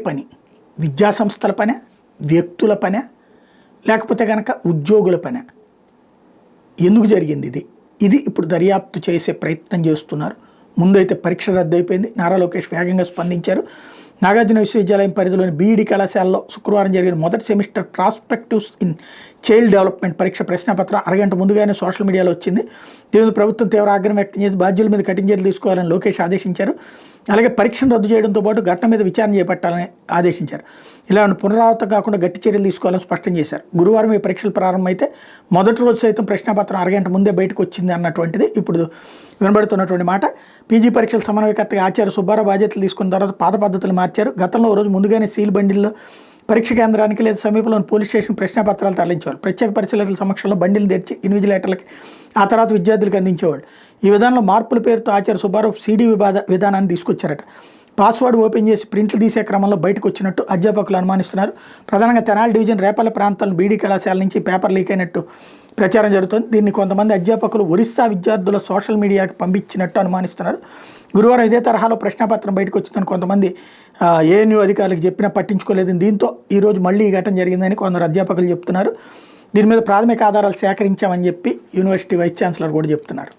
పని? విద్యా సంస్థల పనే, వ్యక్తుల పనే, లేకపోతే కనుక ఉద్యోగుల పనే? ఎందుకు జరిగింది ఇది? ఇది ఇప్పుడు దర్యాప్తు చేసే ప్రయత్నం చేస్తున్నారు. ముందైతే పరీక్ష రద్దు అయిపోయింది. నారా లోకేష్ వేగంగా స్పందించారు. నాగార్జున విశ్వవిద్యాలయం పరిధిలోని బీఈడి కళాశాలలో శుక్రవారం జరిగిన మొదటి semester perspectives in child development పరీక్ష ప్రశ్నపత్రం అరగంట ముందుగానే సోషల్ మీడియాలో వచ్చింది. దీని మీద ప్రభుత్వం తీవ్ర ఆగ్రహం వ్యక్తం చేసి బాధ్యుల మీద కఠిన చర్యలు తీసుకోవాలని లోకేష్ ఆదేశించారు. అలాగే పరీక్షను రద్దు చేయడంతో పాటు ఘటన మీద విచారణ చేపట్టాలని ఆదేశించారు. ఇలా పునరావృతం కాకుండా గట్టి చర్యలు తీసుకోవాలని స్పష్టం చేశారు. గురువారం ఈ పరీక్షలు ప్రారంభమైతే మొదటి రోజు సైతం ప్రశ్నపత్రం అరగంట ముందే బయటకు వచ్చింది అన్నటువంటిది ఇప్పుడు వినబడుతున్నటువంటి మాట. పీజీ పరీక్షల సమన్వయకర్తగా ఆచార్య సుబ్బారావు బాధ్యతలు తీసుకున్న తర్వాత పాత పద్ధతులు మార్చారు. గతంలో రోజు ముందుగానే సీల్ బండిల్లో పరీక్ష కేంద్రానికి లేదా సమీపంలోని పోలీస్ స్టేషన్ ప్రశ్నపత్రాలు తరలించేవారు. ప్రత్యేక పరిశీలకుల సమక్షంలో బండిలు తెరిచి ఇన్విజిలేటర్లకి ఆ తర్వాత విద్యార్థులకు అందించేవాళ్ళు. ఈ విధానంలో మార్పుల పేరుతో ఆచార్య సుబ్బారావు సీడీ విధానాన్ని తీసుకొచ్చారట. పాస్వర్డ్ ఓపెన్ చేసి ప్రింట్లు తీసే క్రమంలో బయటకు వచ్చినట్టు అధ్యాపకులు అనుమానిస్తున్నారు. ప్రధానంగా తెనాలి డివిజన్ రేపల్లె ప్రాంతాలను బీడీ కళాశాల నుంచి పేపర్ లీక్ అయినట్టు ప్రచారం జరుగుతుంది. దీన్ని కొంతమంది అధ్యాపకులు ఒరిస్సా విద్యార్థుల సోషల్ మీడియాకి పంపించినట్టు అనుమానిస్తున్నారు. గురువారం ఇదే తరహాలో ప్రశ్నపత్రం బయటకు వచ్చిందని కొంతమంది ఏఎన్యూ అధికారులకు చెప్పినా పట్టించుకోలేదని, దీంతో ఈరోజు మళ్ళీ ఈ ఘటన జరిగిందని కొందరు అధ్యాపకులు చెప్తున్నారు. దీని మీద ప్రాథమిక ఆధారాలు సేకరించామని చెప్పి యూనివర్సిటీ వైస్ ఛాన్సలర్ కూడా చెప్తున్నారు.